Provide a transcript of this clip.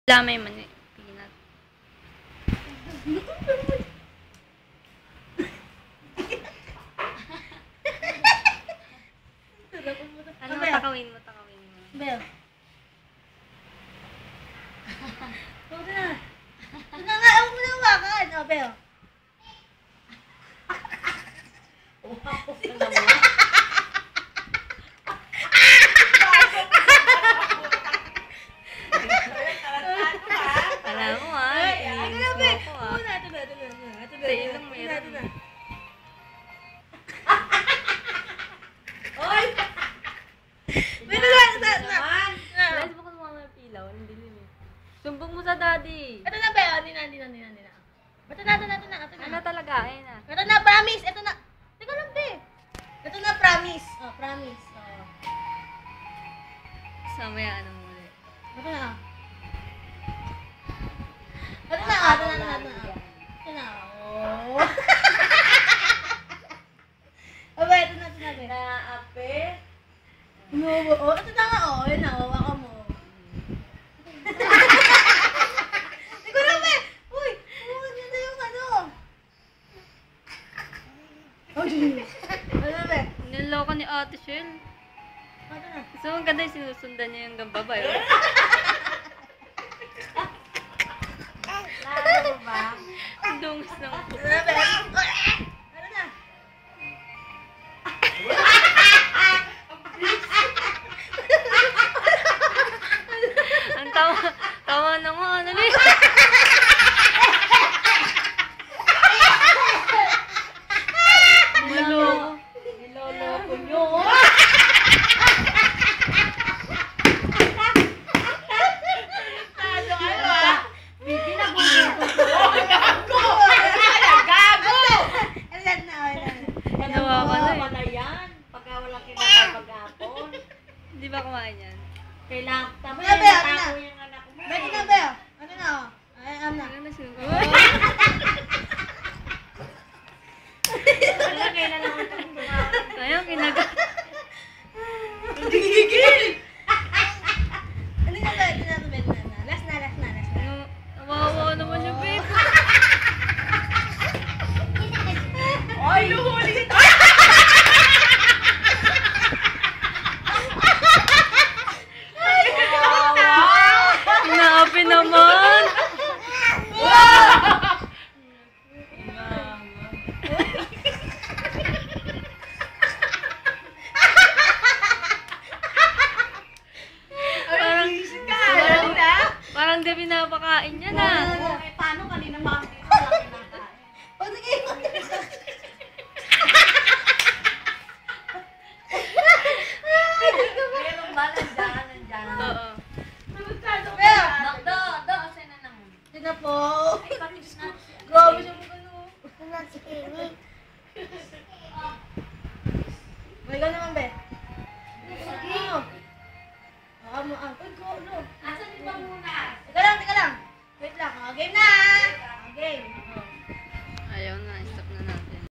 Lamay man eh. Peanut. Ano mo, takawin mo, takawin mo. Bel. Huwag na. Huwag na nga, huwag mo na hawakan. O, Bel. Alam mo ah. Inis mo ako ah. Ito na. Sa ilong meron. Oy! Guys, baka mga pilaw. Hindi din eh. Sumbong mo sa daddy. Ito na, Bel. Hindi na. Ito na. Ano talaga? Ayun na. Ito na, promise. Ito na. Teka lang, Be. Ito na, promise. Oh, promise. Oh. Samaya ano muli. Ito na. Ito na. Ito na. Oh. Aba, ito na, Be. Naape. Oh, ito na nga, oh. Ayun na, hawakan mo. Ikaw na, Be. Uy, yun na yung ano. Ano, Be? Niloko ni Ate Shell. Ito na. So, ang ganda yung sinusundan niya yung gambabay. Lalo ba? Ang dungis ng Ito na, Be. Ano na? Ang tawa na nga. Ano rin? Maloko. Niloloko nyo. Ginawa ka na eh. na yan. Pagka walang kinakay pag-apon. Hindi ba kumain yan? Kailangan tama Kuya, Bea, ano na? natako yung anak mo. Beto na, Bea. Ano na, oh? Ay, ano na? Ano na sinusundan? Wala, kailan naman itong dumawa. Ayaw, kinagat. Gigigil! Ano na, Bea? Ito na, Bea. Last na. Ano, nawawa naman yung babe. Ay, luhuli ito! Inaapi naman. Parang di pinapakain niya na. Eh, paano kanina makakita wala kinakain? O, sige. Meron ba? Nandyan. Oo. Bea! Do, asan na naman? Ito na po. Ay, patis na. Grabe siya mo ano. May ka naman, Be. Sige. Mo. Uy, go, no. Asan yung bangunas? Teka lang. Wait lang. Game na. Game.